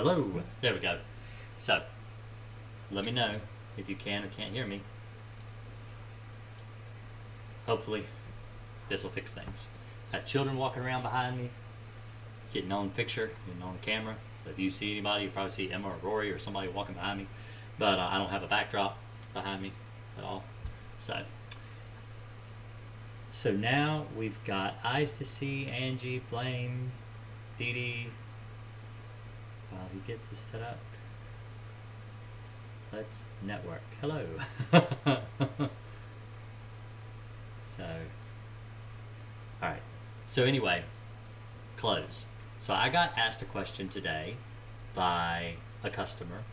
Hello. There we go. So, let me know if you can or can't hear me. Hopefully, this will fix things. I have children walking around behind me, getting on picture, getting on camera. So if you see anybody, you probably see Emma or Rory or somebody walking behind me. But I don't have a backdrop behind me at all. So now we've got eyes to see, Angie, Blame, Dee Dee. While he gets this set up, let's network. Hello. Alright. So anyway, clothes. So I got asked a question today by a customer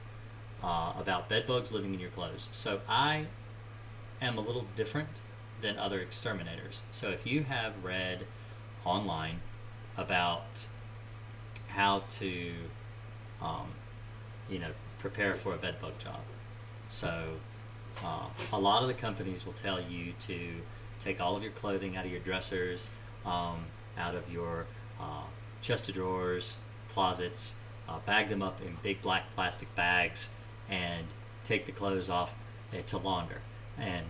about bed bugs living in your clothes. So I am a little different than other exterminators. So if you have read online about how to prepare for a bed bug job. So a lot of the companies will tell you to take all of your clothing out of your dressers, out of your chest of drawers, closets, bag them up in big black plastic bags, and take the clothes off to launder. And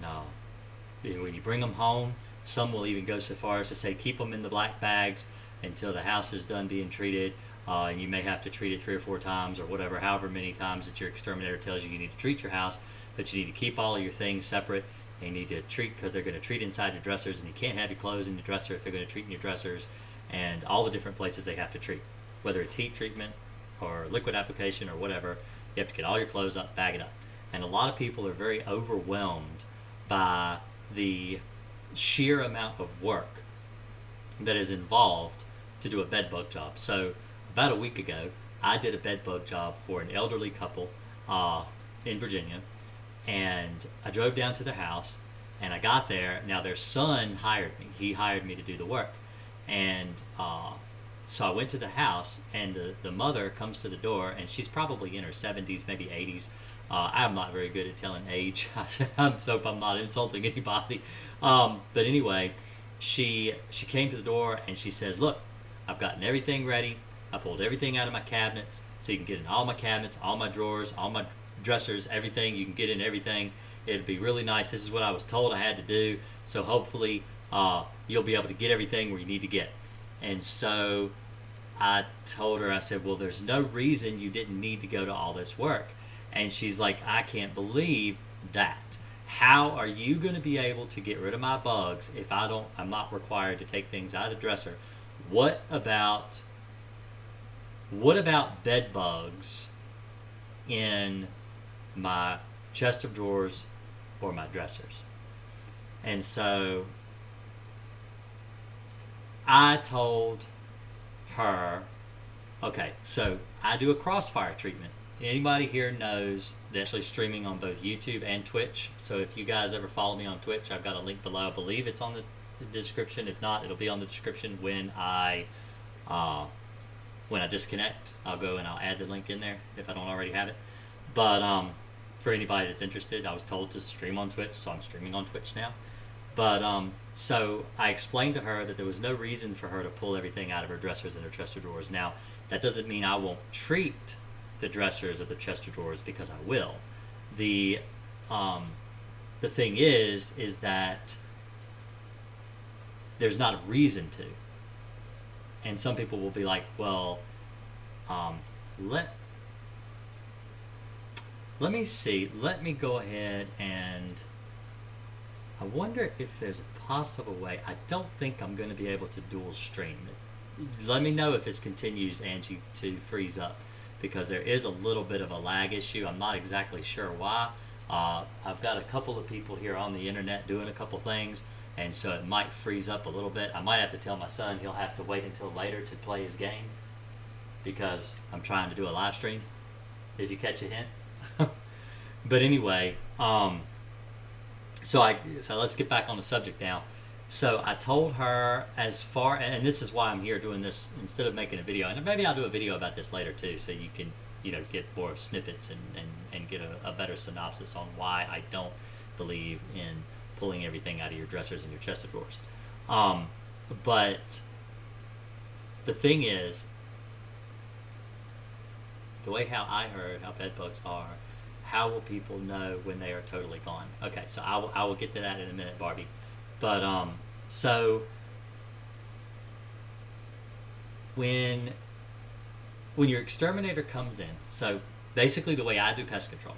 when you bring them home, some will even go so far as to say keep them in the black bags until the house is done being treated. And you may have to treat it 3 or 4 times or whatever, however many times that your exterminator tells you need to treat your house. But you need to keep all of your things separate. And you need to treat, because they're going to treat inside your dressers, and you can't have your clothes in your dresser if they're going to treat in your dressers, and all the different places they have to treat. Whether it's heat treatment or liquid application or whatever, you have to get all your clothes up, bag it up. And a lot of people are very overwhelmed by the sheer amount of work that is involved to do a bed bug job. So about a week ago, I did a bed bug job for an elderly couple in Virginia, and I drove down to their house, and I got there. Now their son hired me. He hired me to do the work, and so I went to the house, and the mother comes to the door, and she's probably in her 70s, maybe 80s. I'm not very good at telling age. I hope I'm not insulting anybody. But anyway, she came to the door, and she says, "Look, I've gotten everything ready. I pulled everything out of my cabinets, so you can get in all my cabinets, all my drawers, all my dressers, everything. You can get in everything. It'd be really nice. This is what I was told I had to do. So hopefully you'll be able to get everything where you need to get." And so I told her, I said, "Well, there's no reason you didn't need to go to all this work." And she's like, "I can't believe that. How are you going to be able to get rid of my bugs if I'm not required to take things out of the dresser? What about bed bugs in my chest of drawers or my dressers?" And so I told her, okay, so I do a crossfire treatment. Anybody here knows they're actually streaming on both YouTube and Twitch. So if you guys ever follow me on Twitch, I've got a link below. I believe it's on the description. If not, it'll be on the description when I disconnect. I'll go and I'll add the link in there if I don't already have it. But for anybody that's interested, I was told to stream on Twitch, so I'm streaming on Twitch now. But so I explained to her that there was no reason for her to pull everything out of her dressers and her chest of drawers. Now, that doesn't mean I won't treat the dressers or the chest of drawers, because I will. The thing is that there's not a reason to. And some people will be like, well, let me see. Let me go ahead and I wonder if there's a possible way. I don't think I'm going to be able to dual stream it. Let me know if this continues, Angie, to freeze up, because there is a little bit of a lag issue. I'm not exactly sure why. I've got a couple of people here on the internet doing a couple things, and so it might freeze up a little bit. I might have to tell my son he'll have to wait until later to play his game, because I'm trying to do a live stream, if you catch a hint. But anyway, so let's get back on the subject now. So I told her, and this is why I'm here doing this instead of making a video, and maybe I'll do a video about this later too, so you can get more snippets and get a better synopsis on why I don't believe in pulling everything out of your dressers and your chest of drawers. But the thing is, the way how I heard how bed bugs are, how will people know when they are totally gone? Okay, so I will get to that in a minute, Barbie. But so when your exterminator comes in, so basically the way I do pest control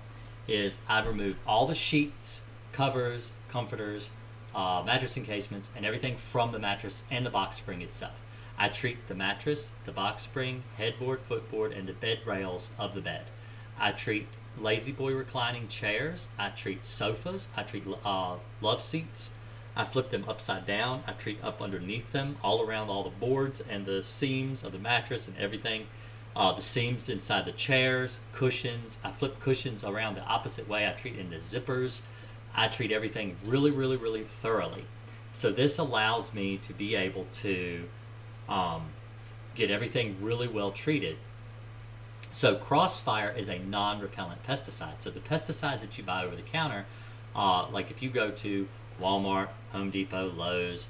is I remove all the sheets, covers, comforters, mattress encasements, and everything from the mattress and the box spring itself. I treat the mattress, the box spring, headboard, footboard, and the bed rails of the bed. I treat lazy boy reclining chairs. I treat sofas. I treat love seats. I flip them upside down. I treat up underneath them, all around all the boards and the seams of the mattress and everything. The seams inside the chairs, cushions. I flip cushions around the opposite way. I treat into zippers. I treat everything really, really, really thoroughly. So this allows me to be able to get everything really well treated. So Crossfire is a non-repellent pesticide. So the pesticides that you buy over the counter, like if you go to Walmart, Home Depot, Lowe's,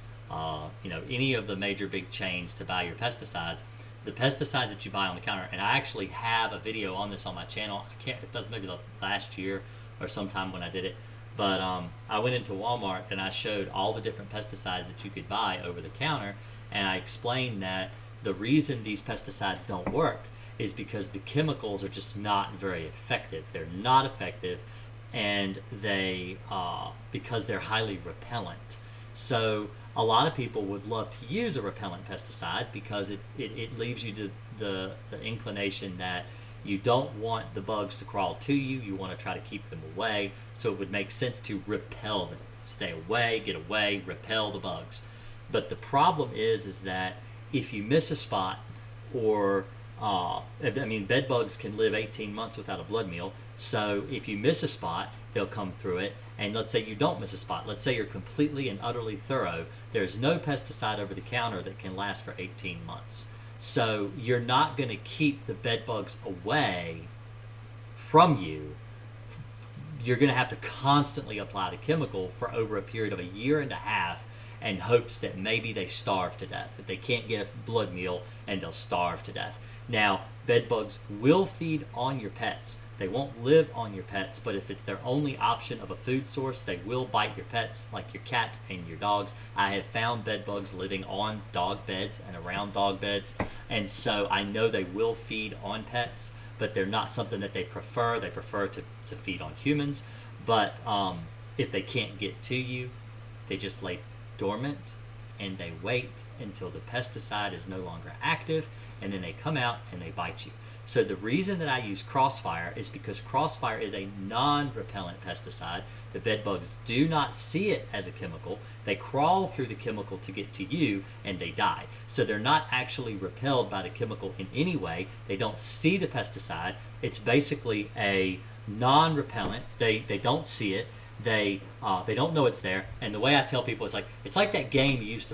any of the major big chains to buy your pesticides, the pesticides that you buy on the counter, and I actually have a video on this on my channel. It was maybe the last year or sometime when I did it. But I went into Walmart and I showed all the different pesticides that you could buy over the counter, and I explained that the reason these pesticides don't work is because the chemicals are just not very effective. They're not effective, and they because they're highly repellent. So a lot of people would love to use a repellent pesticide because it leaves you the inclination that you don't want the bugs to crawl to you. You want to try to keep them away. So it would make sense to repel them. Stay away, get away, repel the bugs. But the problem is that if you miss a spot, or bed bugs can live 18 months without a blood meal. So if you miss a spot, they'll come through it. And let's say you don't miss a spot. Let's say you're completely and utterly thorough. There's no pesticide over the counter that can last for 18 months. So you're not going to keep the bed bugs away from you. You're going to have to constantly apply the chemical for over a period of a year and a half in hopes that maybe they starve to death, that they can't get a blood meal and they'll starve to death. Now, bed bugs will feed on your pets. They won't live on your pets, but if it's their only option of a food source, they will bite your pets, like your cats and your dogs. I have found bed bugs living on dog beds and around dog beds, and so I know they will feed on pets, but they're not something that they prefer. They prefer to feed on humans, but if they can't get to you, they just lay dormant and they wait until the pesticide is no longer active, and then they come out and they bite you. So the reason that I use Crossfire is because Crossfire is a non-repellent pesticide. The bed bugs do not see it as a chemical. They crawl through the chemical to get to you and they die. So they're not actually repelled by the chemical in any way. They don't see the pesticide. It's basically a non-repellent. They don't see it. They don't know it's there. And the way I tell people is it's like that game you used to